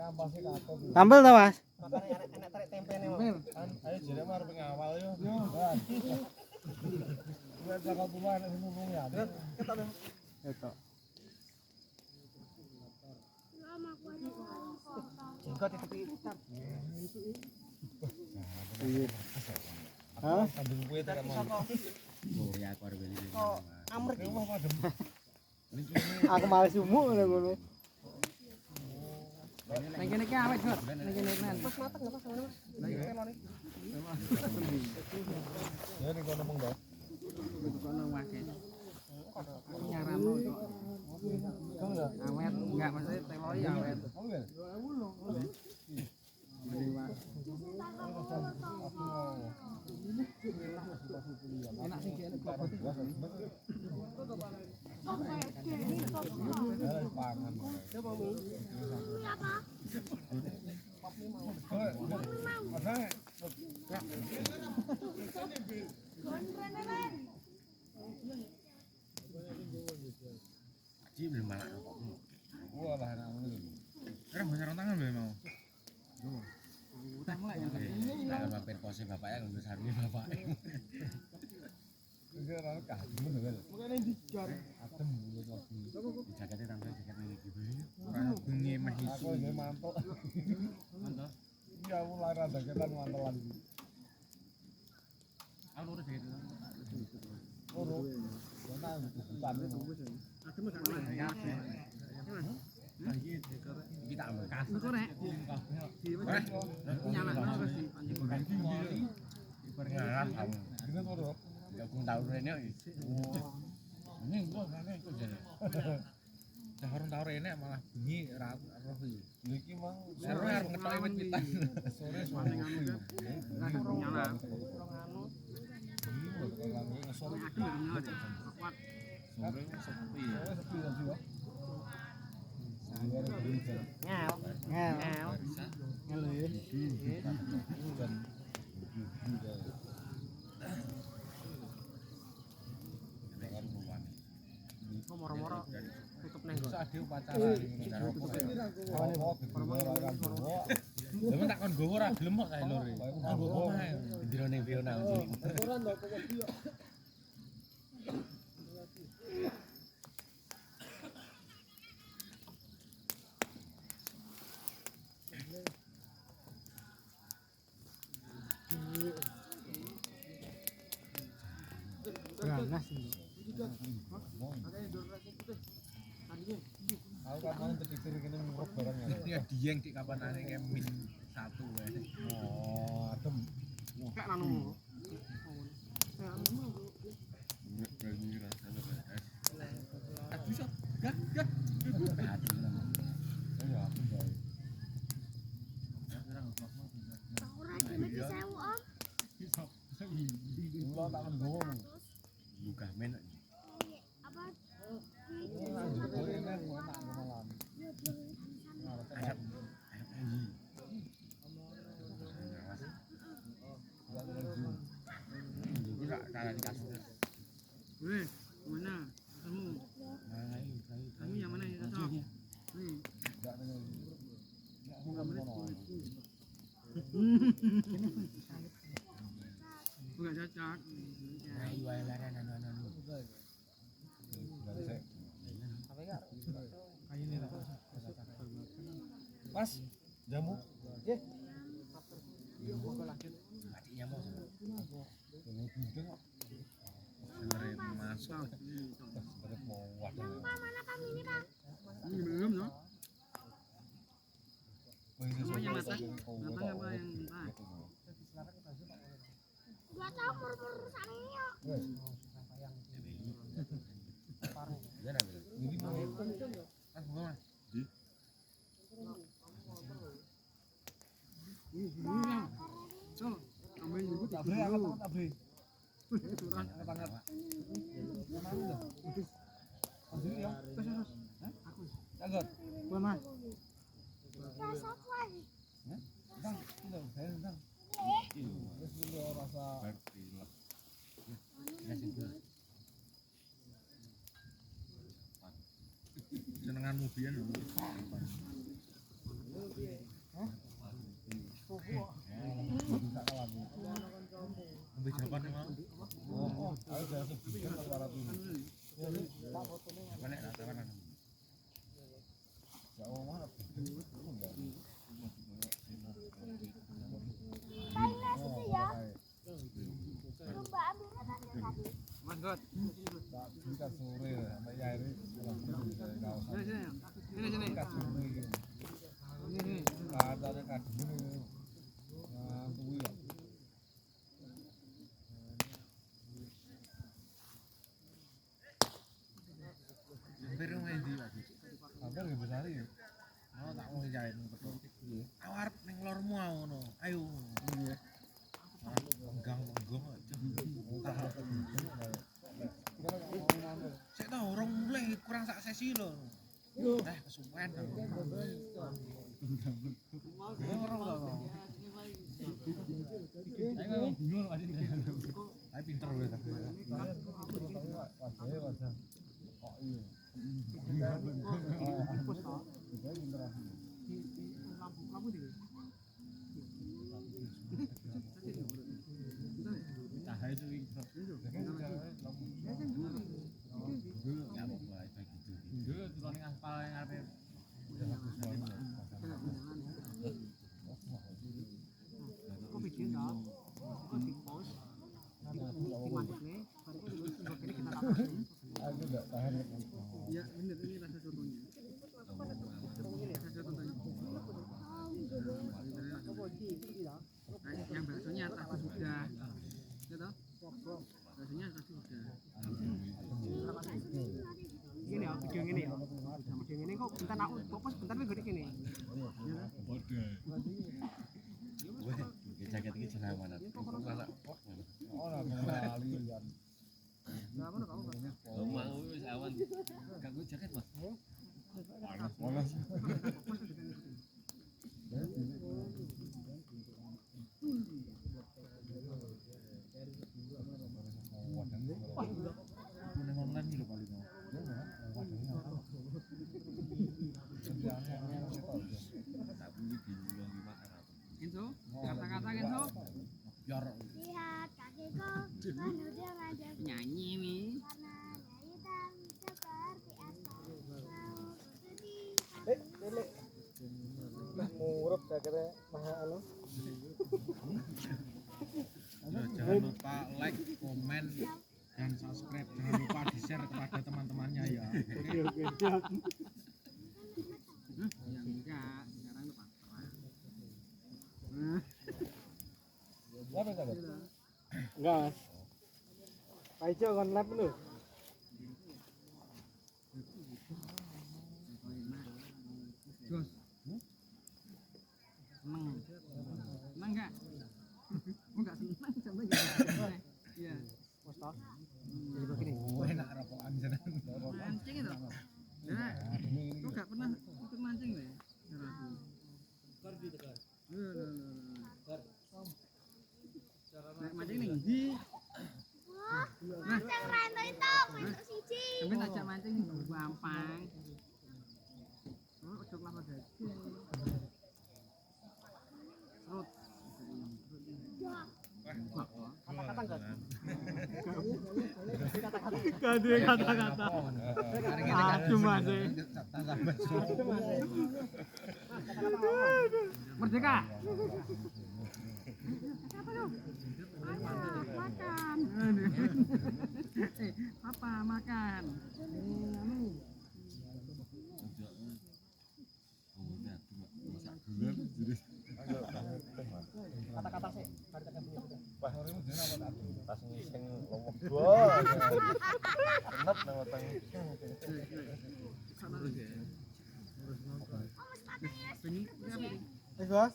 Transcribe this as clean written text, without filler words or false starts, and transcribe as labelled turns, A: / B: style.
A: Sambel ta, Mas?
B: Makane enak tarik tempene mau.
C: Ayo jere mar pengawal yo. Yo. Kuwi jaga tuwa nek ngomong ya.
B: Ketok dong.
A: Ketok.
B: Jenggot itu pisan.
A: Hah?
C: Sambung kuwi tekan mau.
D: Oh ya aku arep beli.
B: Kok amrek iki.
C: Wah madem.
A: Aku males umuk ngono.
D: Nang kene iki awet, Bos. Nang kene men.
B: Mas mateng enggak Mas sama Mas? Lagi pelone.
C: Ya ning kono mung to.
D: Kono wae. Nyaramo kok. Awet enggak maksudnya teloi awet. Enak sih kene kok.
C: Pangan.
B: Coba Mi.
D: Aji belum malah kok.
C: Wah lah enak ngono.
D: Sekarang mau sarung tangan belum mau? Utang lah yang nah, mampir pose bapaknya ngurus sarungnya bapaknya.
C: Iki ora kadung lho. Mengene dijar. Adem mulut lagi.
D: Jaketnya tampil jaket ini gitu. Ora bengi meh
C: Aku
D: isu.
C: nggih mantuk.
D: Mantap.
C: Iya aku lara dagetan mantelan iki.
D: Aku urus jaket itu.
C: Ora. Ana bukan.
D: Kita ambil.
E: Kok rek? Nyala terus di anjing.
D: Ngarah kamu.
C: Dene ora.
D: Ya aku tahu rene. Ini gua ngene iku jare. Dah orang tahu rene malah bengi ra roh iki.
C: Iki mang
D: Seru arep ngetoki wit-witan.
C: sore suami anu ya.
E: Nyala.
B: Kurang anu.
C: Sore
E: Aku enggak nyala. Kuat.
D: Sore sepi.
C: sepi tadi ya.
B: Nyal.
A: Ngel.
B: Nyal.
A: Ngel ya.
B: Kok moro-moro tutup neng
D: Terus ada upacara ini. Lha tak kon gowo ora gelem kok kae lho. Aku kok ae. Ndirone Fiona sini.
A: Ganas.
C: Aku kan mau tertidur kene nguruk barang ya.
D: Ya dieng dik kapanane ke min 1 wae.
C: Oh, adem.
E: Kayak nanu.
D: Aduh sok. Gak gak.
C: Ya, aku bae.
F: Ora dhewe disewu Om.
C: Kula tak nggowo.
D: Buka men.
F: Apa
C: Lanjut kene enak malam.
D: Asap. Iki rak kalah di kasur.
E: Weh, mana? Kamu. Kamu yang mana yang cocok? Nih,
C: Enggak ngene.
E: enggak boleh kulitku. Enggak cocok.
D: Ayo wae laran anu-anu.
B: Sampai enggak?
C: Pas jamu.
D: Adiknya mau.
C: Ini bideng kok.
D: Sebenarnya masuk.
C: Sebenarnya mau wadah.
F: yang Pak mana kami ini Kang?
E: Ini belum no?
C: Apa
E: yang matang? Matang apa yang mentah?
F: Dua tahun mur-mur sana ini yuk.
D: Ya dah.
C: Ini mau
D: Mas gua.
E: So, ambil dulu
C: tak beri angkat tak beri.
E: Curang.
C: Angkat. Mana itu? Ambil ya.
E: Aku.
C: Angkat.
E: Buat Mas.
F: Dua software.
C: Bang, itu saya bang. Terus dulu rasa
D: Senenganmu biyen lho.
C: kat sore sampai ya ini kawasan.
E: Sini.
C: Kat sore iki.
E: Ini.
C: Katanya kadung ini. Nah, kuwi ya.
D: Hampir main di lagi.
C: Hampir nggih besar iki.
D: Mau tak mau jahit betul. Aku arep ning lormu ngono. Ayo.
C: Iya.
D: Enggang aja. Sik ta urung mulai kurang sak sesi lho. Kesuwen.
C: Ayo bingung aja.
D: Ayo pinter kowe ta.
C: Wajah. Oh iya.
E: Lampu di.
D: Cahaya itu pinter. Dulu enggak apa-apa itu gitu. Dulu tulis aspal yang ngarepe
E: Kok bikin dah? Kok di pos? Di mati nih. Baru ini kita tahu.
C: Aku enggak tahan.
E: Ya bener ini rasa sotonya. Rasa sotonya. Yang baksonya tadi sudah. Ya toh? Baksonya tadi sudah. Gini ya, video ini ya. Video ini kok bentar aku fokus bentar wis gede gini.
D: Weh, jaket iki jenenge mana? Masa
C: Ora kali kan.
E: Nah, apa kamu?
D: mau wis awan. Gak gue jaket, Mas.
C: Panas.
D: Kuning online iki lho paling. Tak punya bilang gimana aku.
E: Enzo, kata-kata Enzo.
D: Biar
F: Lihat kakiku menuju ngajak
E: Nyanyi nih.
F: karena hitam seperti asal. Mau sedih.
A: Lele. Nah, murut jaketnya mahal anu.
D: jangan lupa like, komen, dan subscribe. Jangan lupa di-share kepada teman-temannya ya.
A: Oke, siap.
E: Ya enggak, sekarang lu pasrah.
C: Apa tadi?
A: Enggak, Mas. Pak Ijo kon lab lho.
E: Jos. Seneng. Seneng enggak? Enggak seneng sampai gitu. Iya.
A: Mas toh.
E: Jadi begini.
D: Enak rokokan jenengan.
E: Mancing itu. Ya. Kok enggak pernah ikut mancing ya? Nek mancing ning ndi?
F: Wah, macam rantau itu bentuk siji.
E: Sampai ajak mancing gampang. Oh, ojo kelapa daging. Serut.
A: Kata-kata enggak?
D: Kata-kata.
E: Aduh, Mas. Merdeka. Apa lu? Makan. Apa makan?
A: Kata-kata sih.
C: Wah, ini jenenge apa tak? Tas ngising lowok gua. Enak nang weteng.
E: Sana lagi.
F: Oh, mas patahnya
E: Bengi,
A: Bos.